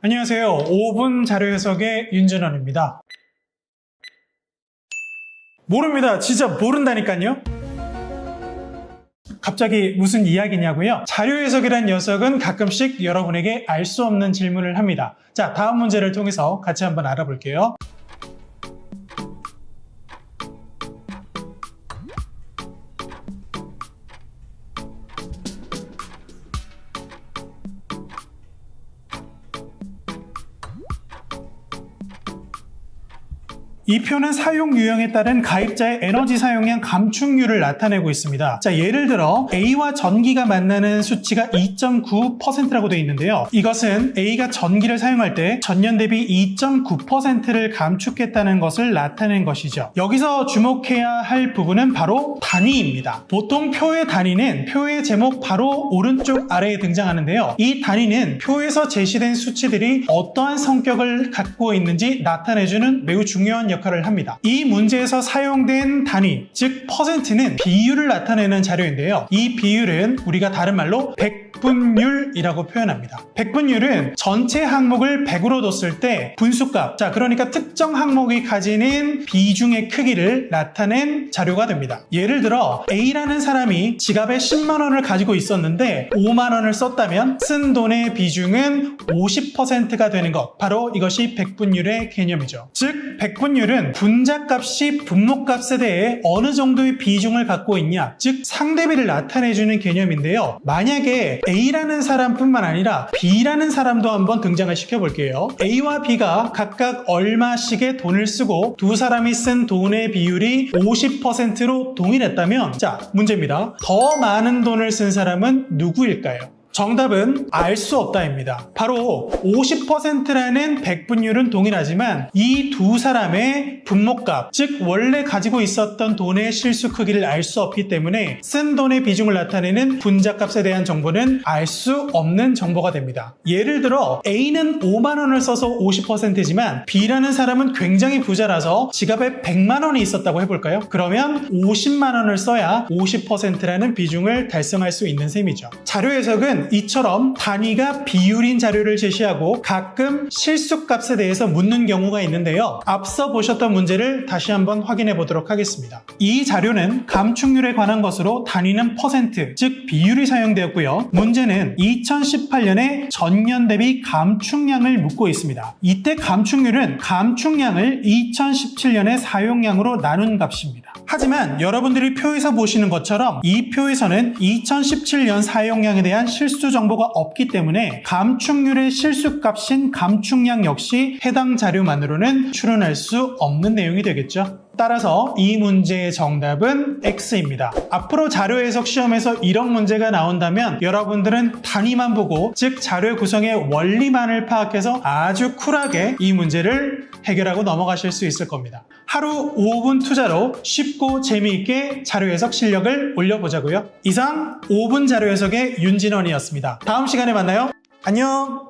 안녕하세요. 5분 자료 해석의 윤준원입니다. 모릅니다. 진짜 모른다니까요. 갑자기 무슨 이야기냐고요? 자료 해석이란 녀석은 가끔씩 여러분에게 알 수 없는 질문을 합니다. 자, 다음 문제를 통해서 같이 한번 알아볼게요. 이 표는 사용 유형에 따른 가입자의 에너지 사용량 감축률을 나타내고 있습니다. 자, 예를 들어 A와 전기가 만나는 수치가 2.9%라고 되어 있는데요. 이것은 A가 전기를 사용할 때 전년 대비 2.9%를 감축했다는 것을 나타낸 것이죠. 여기서 주목해야 할 부분은 바로 단위입니다. 보통 표의 단위는 표의 제목 바로 오른쪽 아래에 등장하는데요. 이 단위는 표에서 제시된 수치들이 어떠한 성격을 갖고 있는지 나타내주는 매우 중요한 역할을 합니다. 이 문제에서 사용된 단위, 즉 %는 비율을 나타내는 자료인데요. 이 비율은 우리가 다른 말로 백분율이라고 표현합니다. 백분율은 전체 항목을 100으로 뒀을 때 분수값, 자 그러니까 특정 항목이 가지는 비중의 크기를 나타낸 자료가 됩니다. 예를 들어 A라는 사람이 지갑에 10만 원을 가지고 있었는데 5만 원을 썼다면 쓴 돈의 비중은 50%가 되는 것, 바로 이것이 백분율의 개념이죠. 즉 백분율은 분자값이 분모값에 대해 어느 정도의 비중을 갖고 있냐, 즉 상대비를 나타내주는 개념인데요. 만약에 A라는 사람뿐만 아니라 B라는 사람도 한번 등장을 시켜볼게요. A와 B가 각각 얼마씩의 돈을 쓰고 두 사람이 쓴 돈의 비율이 50%로 동일했다면, 자 문제입니다. 더 많은 돈을 쓴 사람은 누구일까요? 정답은 알 수 없다입니다. 바로 50%라는 백분율은 동일하지만 이 두 사람의 분모값, 즉 원래 가지고 있었던 돈의 실수 크기를 알 수 없기 때문에 쓴 돈의 비중을 나타내는 분자값에 대한 정보는 알 수 없는 정보가 됩니다. 예를 들어 A는 5만 원을 써서 50%지만 B라는 사람은 굉장히 부자라서 지갑에 100만 원이 있었다고 해볼까요? 그러면 50만 원을 써야 50%라는 비중을 달성할 수 있는 셈이죠. 자료 해석은 이처럼 단위가 비율인 자료를 제시하고 가끔 실수값에 대해서 묻는 경우가 있는데요. 앞서 보셨던 문제를 다시 한번 확인해 보도록 하겠습니다. 이 자료는 감축률에 관한 것으로 단위는 %, 즉 비율이 사용되었고요. 문제는 2018년에 전년 대비 감축량을 묻고 있습니다. 이때 감축률은 감축량을 2017년의 사용량으로 나눈 값입니다. 하지만 여러분들이 표에서 보시는 것처럼 이 표에서는 2017년 사용량에 대한 실수 정보가 없기 때문에 감축률의 실수값인 감축량 역시 해당 자료만으로는 추론할 수 없는 내용이 되겠죠. 따라서 이 문제의 정답은 X입니다. 앞으로 자료 해석 시험에서 이런 문제가 나온다면 여러분들은 단위만 보고, 즉 자료 구성의 원리만을 파악해서 아주 쿨하게 이 문제를 해결하고 넘어가실 수 있을 겁니다. 하루 5분 투자로 쉽고 재미있게 자료 해석 실력을 올려보자고요. 이상 5분 자료 해석의 윤진원이었습니다. 다음 시간에 만나요. 안녕!